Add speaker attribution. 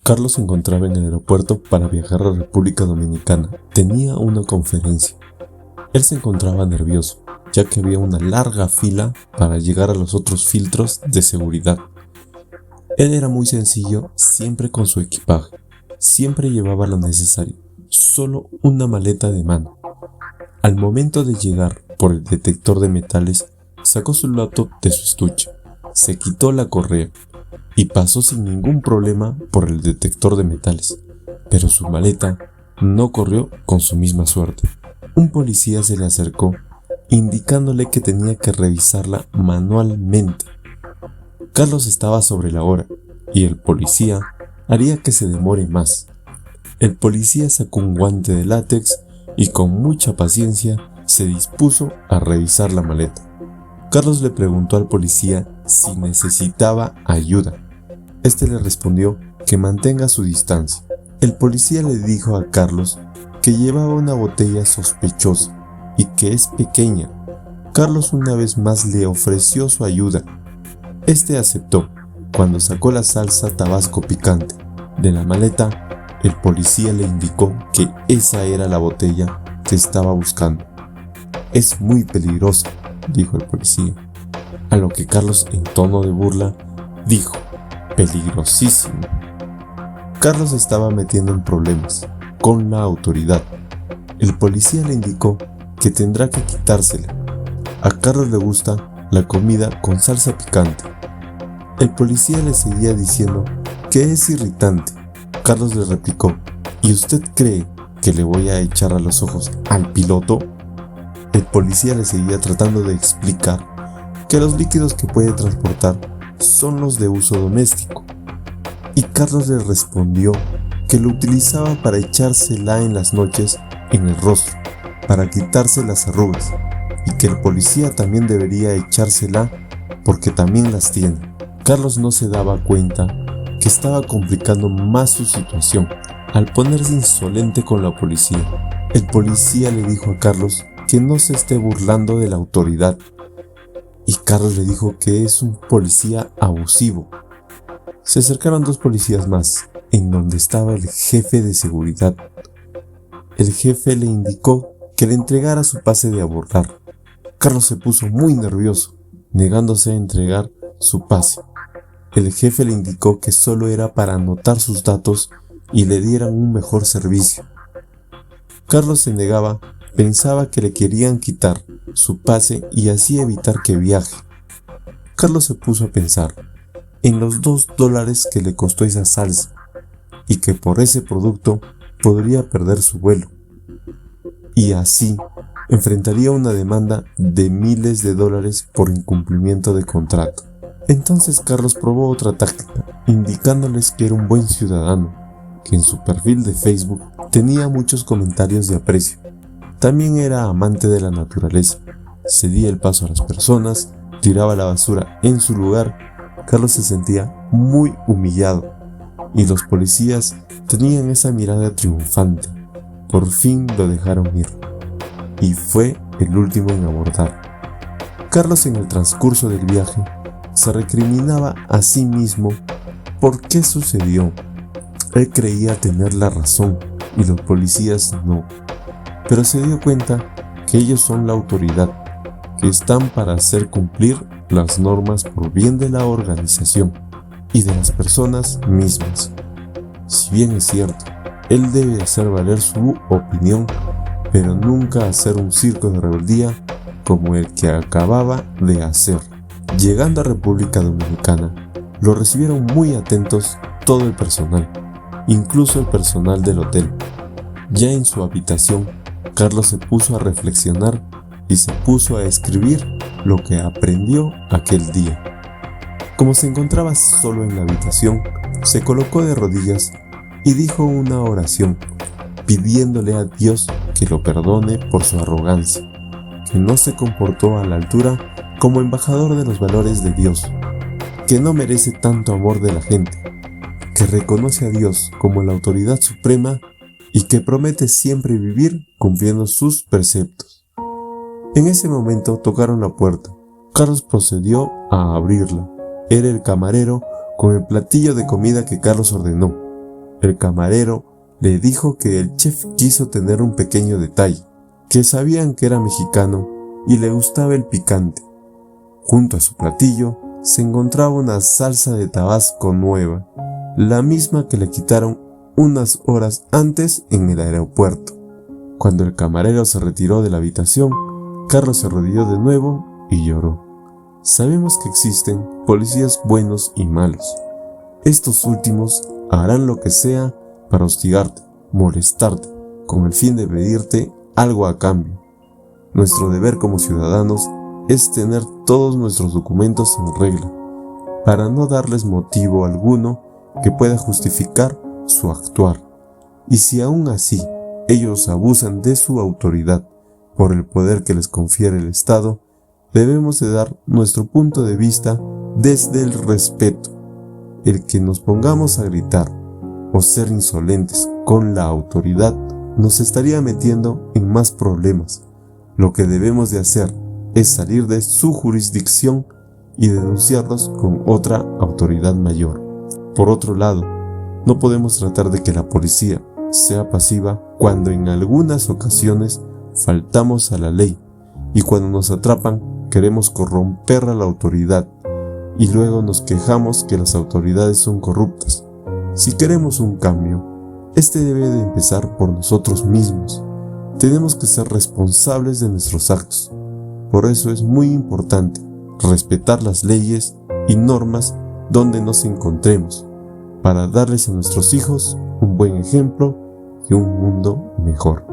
Speaker 1: Carlos se encontraba en el aeropuerto para viajar a la República Dominicana. Tenía una conferencia. Él se encontraba nervioso, ya que había una larga fila para llegar a los otros filtros de seguridad. Él era muy sencillo, siempre con su equipaje. Siempre llevaba lo necesario, solo una maleta de mano. Al momento de llegar por el detector de metales, sacó su laptop de su estuche, se quitó la correa y pasó sin ningún problema por el detector de metales, pero su maleta no corrió con su misma suerte. Un policía se le acercó, indicándole que tenía que revisarla manualmente. Carlos estaba sobre la hora, y el policía haría que se demore más. El policía sacó un guante de látex y con mucha paciencia se dispuso a revisar la maleta. Carlos le preguntó al policía si necesitaba ayuda. Este le respondió que mantenga su distancia. El policía le dijo a Carlos que llevaba una botella sospechosa y que es pequeña. Carlos una vez más le ofreció su ayuda. Este aceptó. Cuando sacó la salsa tabasco picante de la maleta, el policía le indicó que esa era la botella que estaba buscando. «Es muy peligrosa», dijo el policía, a lo que Carlos, en tono de burla, dijo: «Peligrosísimo». Carlos estaba metiendo en problemas con la autoridad. El policía le indicó que tendrá que quitársela. A Carlos le gusta la comida con salsa picante. El policía le seguía diciendo que es irritante. Carlos le replicó: «¿Y usted cree que le voy a echar a los ojos al piloto?». El policía le seguía tratando de explicar que los líquidos que puede transportar son los de uso doméstico, y Carlos le respondió que lo utilizaba para echársela en las noches en el rostro, para quitarse las arrugas, y que el policía también debería echársela porque también las tiene. Carlos no se daba cuenta que estaba complicando más su situación al ponerse insolente con la policía. El policía le dijo a Carlos que no se esté burlando de la autoridad, y Carlos le dijo que es un policía abusivo. Se acercaron dos policías más, en donde estaba el jefe de seguridad. El jefe le indicó que le entregara su pase de abordar. Carlos se puso muy nervioso, negándose a entregar su pase. El jefe le indicó que solo era para anotar sus datos y le dieran un mejor servicio. Carlos se negaba, pensaba que le querían quitar su pase y así evitar que viaje. Carlos se puso a pensar en los $2 que le costó esa salsa y que por ese producto podría perder su vuelo, y así enfrentaría una demanda de miles de dólares por incumplimiento de contrato. Entonces Carlos probó otra táctica, indicándoles que era un buen ciudadano, que en su perfil de Facebook tenía muchos comentarios de aprecio. También era amante de la naturaleza, cedía el paso a las personas, tiraba la basura en su lugar. Carlos se sentía muy humillado y los policías tenían esa mirada triunfante. Por fin lo dejaron ir y fue el último en abordar. Carlos, en el transcurso del viaje, se recriminaba a sí mismo por qué sucedió. Él creía tener la razón y los policías no, pero se dio cuenta que ellos son la autoridad, que están para hacer cumplir las normas por bien de la organización y de las personas mismas. Si bien es cierto, él debe hacer valer su opinión, pero nunca hacer un circo de rebeldía como el que acababa de hacer. Llegando a República Dominicana, lo recibieron muy atentos todo el personal, incluso el personal del hotel. Ya en su habitación, Carlos se puso a reflexionar y se puso a escribir lo que aprendió aquel día. Como se encontraba solo en la habitación, se colocó de rodillas y dijo una oración, pidiéndole a Dios que lo perdone por su arrogancia, que no se comportó a la altura como embajador de los valores de Dios, que no merece tanto amor de la gente, que reconoce a Dios como la autoridad suprema y que promete siempre vivir cumpliendo sus preceptos. En ese momento tocaron la puerta. Carlos procedió a abrirla. Era el camarero con el platillo de comida que Carlos ordenó. El camarero le dijo que el chef quiso tener un pequeño detalle, que sabían que era mexicano y le gustaba el picante. Junto a su platillo se encontraba una salsa de Tabasco nueva, la misma que le quitaron unas horas antes en el aeropuerto. Cuando el camarero se retiró de la habitación, Carlos se arrodilló de nuevo y lloró. Sabemos que existen policías buenos y malos. Estos últimos harán lo que sea para hostigarte, molestarte, con el fin de pedirte algo a cambio. Nuestro deber como ciudadanos es tener todos nuestros documentos en regla, para no darles motivo alguno que pueda justificar su actuar. Y si aún así ellos abusan de su autoridad por el poder que les confiere el Estado, debemos de dar nuestro punto de vista desde el respeto. El que nos pongamos a gritar o ser insolentes con la autoridad nos estaría metiendo en más problemas. Lo que debemos de hacer es salir de su jurisdicción y denunciarlos con otra autoridad mayor. Por otro lado, no podemos tratar de que la policía sea pasiva cuando en algunas ocasiones faltamos a la ley y cuando nos atrapan queremos corromper a la autoridad y luego nos quejamos que las autoridades son corruptas. Si queremos un cambio, este debe de empezar por nosotros mismos. Tenemos que ser responsables de nuestros actos. Por eso es muy importante respetar las leyes y normas donde nos encontremos, para darles a nuestros hijos un buen ejemplo y un mundo mejor.